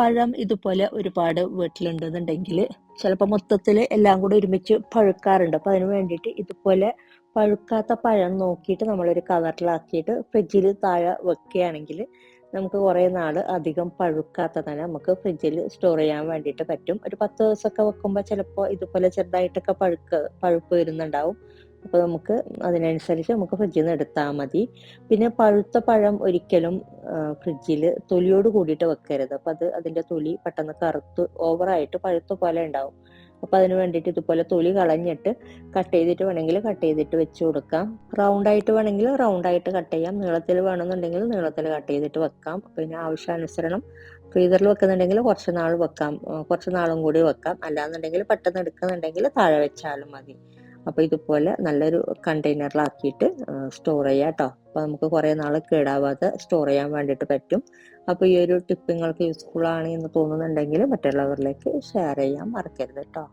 പഴം ഇതുപോലെ ഒരുപാട് വീട്ടിലുണ്ടെന്നുണ്ടെങ്കിൽ ചിലപ്പോൾ മൊത്തത്തിൽ എല്ലാം കൂടി ഒരുമിച്ച് പഴുക്കാറുണ്ട്. അപ്പോൾ അതിന് വേണ്ടിയിട്ട് ഇതുപോലെ പഴുക്കാത്ത പഴം നോക്കിയിട്ട് നമ്മളൊരു കവറിലാക്കിയിട്ട് ഫ്രിഡ്ജിൽ താഴെ വെക്കുകയാണെങ്കിൽ നമുക്ക് കുറേ നാൾ അധികം പഴുക്കാത്ത തന്നെ നമുക്ക് ഫ്രിഡ്ജിൽ സ്റ്റോർ ചെയ്യാൻ വേണ്ടിയിട്ട് പറ്റും. ഒരു 10 ദിവസമൊക്കെ വെക്കുമ്പോൾ ചിലപ്പോൾ ഇതുപോലെ ചെറുതായിട്ടൊക്കെ പഴുപ്പ് വരുന്നുണ്ടാവും. അപ്പോൾ നമുക്ക് അതിനനുസരിച്ച് നമുക്ക് ഫ്രിഡ്ജിൽ നിന്ന് എടുത്താൽ മതി. പിന്നെ പഴുത്ത പഴം ഒരിക്കലും ഫ്രിഡ്ജിൽ തൊലിയോട് കൂടിയിട്ട് വെക്കരുത്. അപ്പോൾ അതിൻ്റെ തൊലി പെട്ടെന്ന് കറുത്ത് ഓവറായിട്ട് പഴുത്ത പോലെ ഉണ്ടാവും. അപ്പോൾ അതിന് വേണ്ടിയിട്ട് ഇതുപോലെ തൊലി കളഞ്ഞിട്ട് കട്ട് ചെയ്തിട്ട് വേണമെങ്കിൽ കട്ട് ചെയ്തിട്ട് വെച്ച് കൊടുക്കാം. റൗണ്ടായിട്ട് വേണമെങ്കിൽ റൗണ്ടായിട്ട് കട്ട് ചെയ്യാം. നീളത്തിൽ വേണമെന്നുണ്ടെങ്കിൽ നീളത്തിൽ കട്ട് ചെയ്തിട്ട് വെക്കാം. പിന്നെ ആവശ്യാനുസരണം ഫ്രീസറിൽ വെക്കുന്നുണ്ടെങ്കിൽ കുറച്ച് നാൾ വെക്കാം, കുറച്ച് നാളും കൂടി വെക്കാം. അല്ലാന്നുണ്ടെങ്കിൽ പെട്ടെന്ന് എടുക്കുന്നുണ്ടെങ്കിൽ താഴെ വെച്ചാലും മതി. അപ്പോൾ ഇതുപോലെ നല്ലൊരു കണ്ടെയ്നറിലാക്കിയിട്ട് സ്റ്റോർ ചെയ്യാം കേട്ടോ. അപ്പോൾ നമുക്ക് കുറേ നാൾ കേടാവാതെ സ്റ്റോർ ചെയ്യാൻ വേണ്ടിയിട്ട് പറ്റും. അപ്പോൾ ഈ ഒരു ടിപ്പ് നിങ്ങൾക്ക് യൂസ്ഫുൾ ആണ് എന്ന് തോന്നുന്നുണ്ടെങ്കിൽ മറ്റുള്ളവരിലേക്ക് ഷെയർ ചെയ്യാൻ മറക്കരുത് കേട്ടോ.